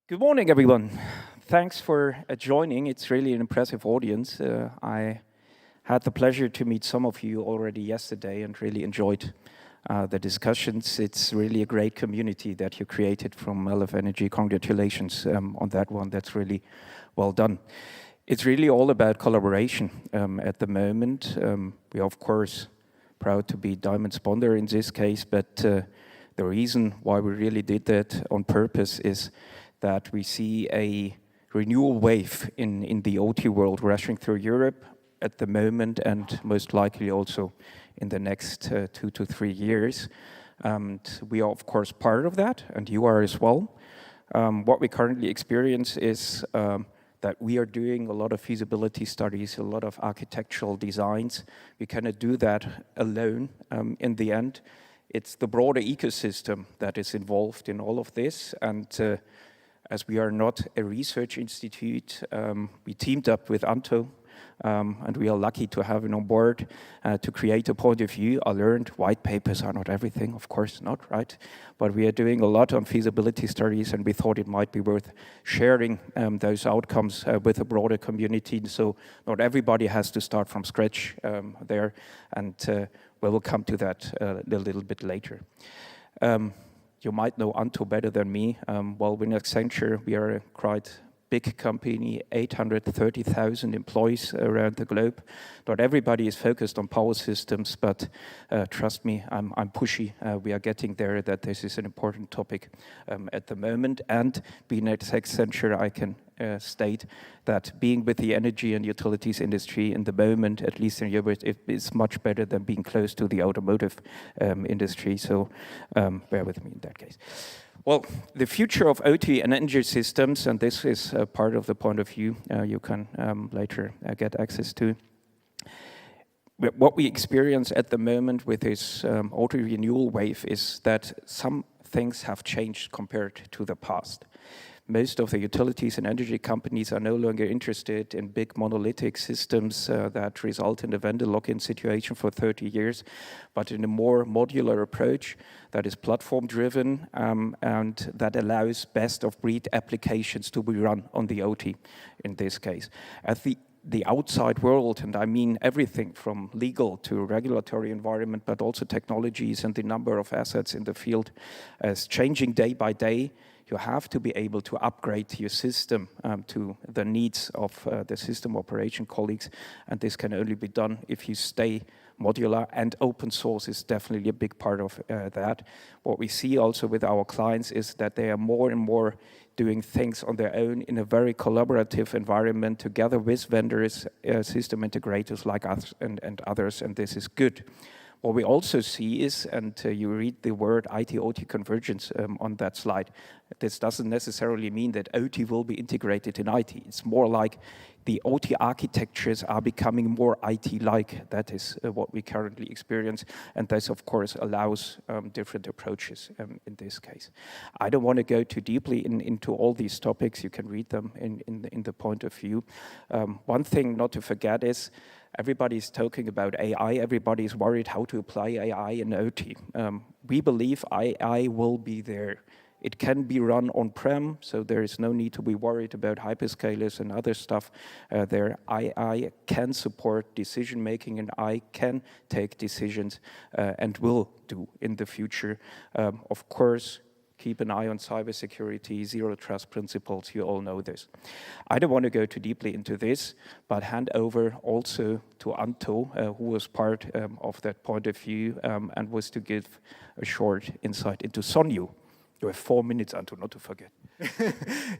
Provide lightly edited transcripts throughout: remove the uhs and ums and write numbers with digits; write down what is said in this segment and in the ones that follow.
Good morning, everyone. Thanks for joining. It's really an impressive audience. I had the pleasure to meet some of you already yesterday and really enjoyed the discussions. It's really a great community that you created from LF Energy. Congratulations on that one. That's really well done. It's really all about collaboration at the moment. We are, of course, proud to be Diamond Sponsor in this case, but the reason why we really did that on purpose is that we see a renewal wave in the OT world rushing through Europe at the moment and most likely also in the next 2 to 3 years. And we are, of course, part of that, and you are as well. What we currently experience is that we are doing a lot of feasibility studies, a lot of architectural designs. We cannot do that alone in the end. It's the broader ecosystem that is involved in all of this, and as we are not a research institute, we teamed up with Anto, and we are lucky to have him on board to create a point of view. I learned white papers are not everything, of course not, right? But we are doing a lot on feasibility studies, and we thought it might be worth sharing those outcomes with a broader community. So not everybody has to start from scratch there, and we will come to that a little bit later. You might know Anto better than me. Well, in Accenture, we are a quite big company, 830,000 employees around the globe. Not everybody is focused on power systems, but trust me, I'm pushy. We are getting there, that this is an important topic at the moment. And being at Accenture, I can state that being with the energy and utilities industry in the moment, at least in Europe, it is much better than being close to the automotive industry. So bear with me in that case. Well, the future of OT and energy systems, and this is part of the point of view you can later get access to. What we experience at the moment with this OT renewal wave is that some things have changed compared to the past. Most of the utilities and energy companies are no longer interested in big monolithic systems that result in a vendor lock-in situation for 30 years, but in a more modular approach that is platform-driven and that allows best-of-breed applications to be run on the OT in this case. At the outside world, and I mean everything from legal to regulatory environment, but also technologies and the number of assets in the field is changing day by day. You have to be able to upgrade your system to the needs of the system operation colleagues, and this can only be done if you stay modular, and open source is definitely a big part of that. What we see also with our clients is that they are more and more doing things on their own in a very collaborative environment together with vendors, system integrators like us and others, and this is good. What we also see is, and you read the word IT-OT convergence on that slide, this doesn't necessarily mean that OT will be integrated in IT. It's more like the OT architectures are becoming more IT-like. That is what we currently experience, and this, of course, allows different approaches in this case. I don't want to go too deeply into all these topics. You can read them in the point of view. One thing not to forget is everybody's talking about AI. Everybody's worried how to apply AI in OT. We believe AI will be there. It can be run on-prem, so there is no need to be worried about hyperscalers and other stuff there. AI can support decision-making, and I can take decisions and will do in the future. Of course, keep an eye on cybersecurity, zero trust principles, you all know this. I don't want to go too deeply into this, but hand over also to Anto, who was part of that point of view and was to give a short insight into Sonio. You have 4 minutes, Anto, not to forget.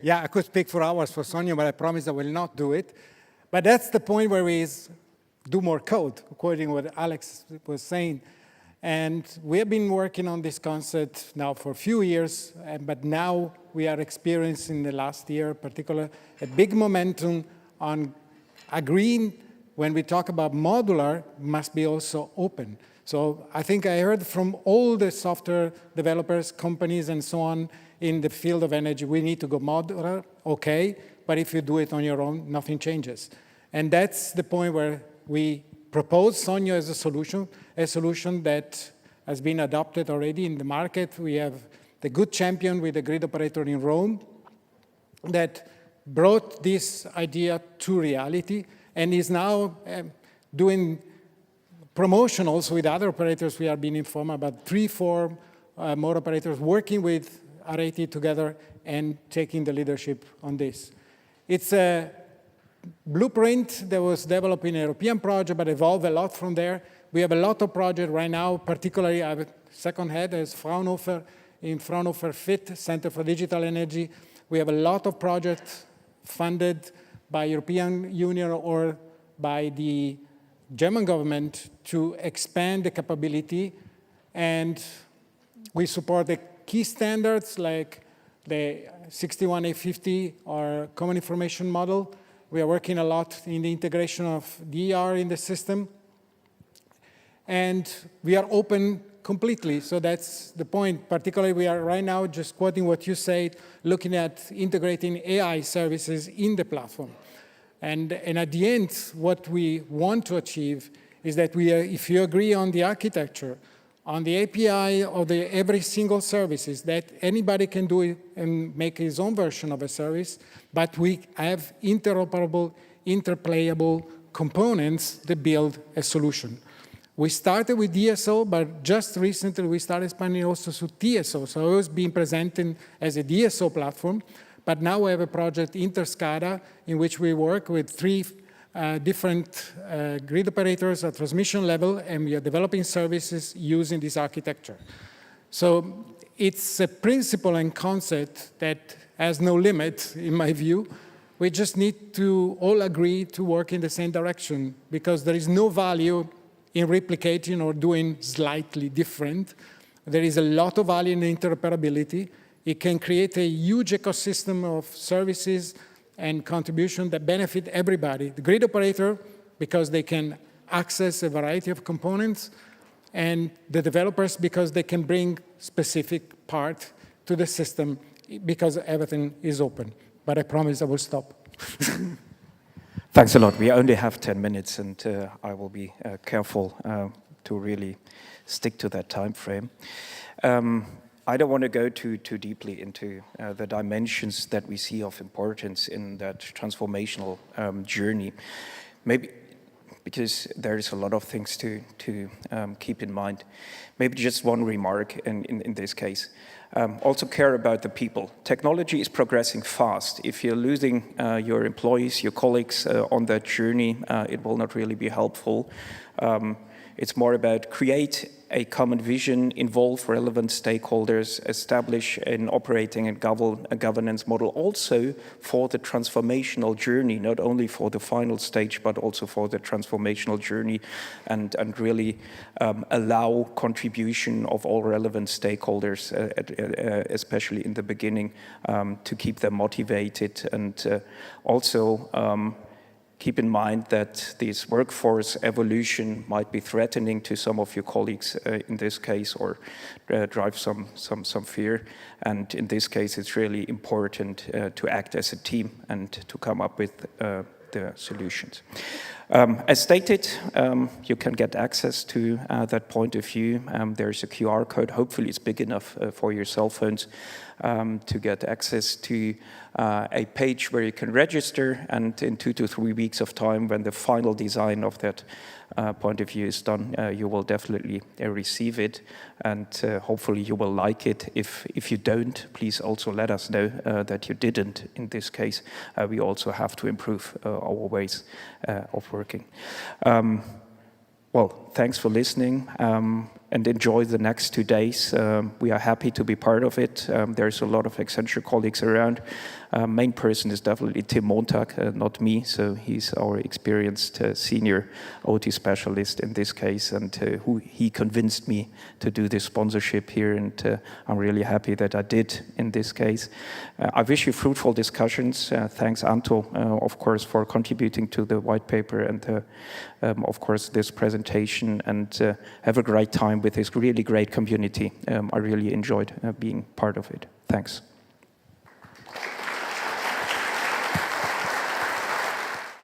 Yeah, I could speak for hours for Sonio, but I promise I will not do it. But that's the point where we do more code, according to what Alex was saying. And we have been working on this concept now for a few years, but now we are experiencing the last year, in particular, a big momentum on agreeing when we talk about modular must be also open. So I think I heard from all the software developers, companies, and so on in the field of energy, we need to go modular, okay, but if you do it on your own, nothing changes. And that's the point where we propose Sonio as a solution that has been adopted already in the market. We have the good champion with the grid operator in Rome, that brought this idea to reality and is now doing promotion also with other operators. We are being informed about 3-4 more operators working with RWTH together and taking the leadership on this. It's a blueprint that was developed in a European project, but evolved a lot from there. We have a lot of projects right now, particularly I have a second head as Fraunhofer, in Fraunhofer FIT, Center for Digital Energy. We have a lot of projects funded by European Union or by the German government to expand the capability, and we support the key standards like the 61850 or Common Information Model. We are working a lot in the integration of DER in the system, and we are open completely, so that's the point. Particularly, we are right now, just quoting what you said, looking at integrating AI services in the platform. And at the end, what we want to achieve is that if you agree on the architecture, on the API of every single services, that anybody can do it and make his own version of a service, but we have interoperable, interplayable components that build a solution. We started with DSO, but just recently we started expanding also to TSO. So it was being presented as a DSO platform, but now we have a project, InterSCADA, in which we work with 3 different grid operators at transmission level, and we are developing services using this architecture. So it's a principle and concept that has no limit, in my view. We just need to all agree to work in the same direction, because there is no value in replicating or doing slightly different. There is a lot of value in interoperability. It can create a huge ecosystem of services and contribution that benefit everybody. The grid operator, because they can access a variety of components, and the developers, because they can bring specific part to the system, because everything is open. But I promise I will stop. Thanks a lot. We only have 10 minutes, and I will be careful to really stick to that time frame. I don't want to go too deeply into the dimensions that we see of importance in that transformational journey. Maybe because there is a lot of things to keep in mind. Maybe just one remark in this case. Also care about the people. Technology is progressing fast. If you're losing your employees, your colleagues on that journey, it will not really be helpful. It's more about create a common vision, involve relevant stakeholders, establish an operating and a governance model also for the transformational journey, not only for the final stage, but also for the transformational journey, and really allow contribution of all relevant stakeholders, especially in the beginning, to keep them motivated, and also keep in mind that this workforce evolution might be threatening to some of your colleagues in this case, or drive some fear. And in this case, it's really important to act as a team and to come up with the solutions. As stated, you can get access to that point of view. There's a QR code. Hopefully it's big enough for your cell phones to get access to a page where you can register, and in 2 to 3 weeks of time, when the final design of that point of view is done, you will definitely receive it, and hopefully you will like it. If you don't, please also let us know that you didn't. In this case, we also have to improve our ways of working. Well, thanks for listening, and enjoy the next 2 days. We are happy to be part of it. There's a lot of Accenture colleagues around. Main person is definitely Tim Montag, not me, so he's our experienced senior OT specialist in this case, and he convinced me to do this sponsorship here, and I'm really happy that I did in this case. I wish you fruitful discussions. Thanks, Anto, of course, for contributing to the white paper and, of course, this presentation, and have a great time with this really great community. I really enjoyed being part of it. Thanks.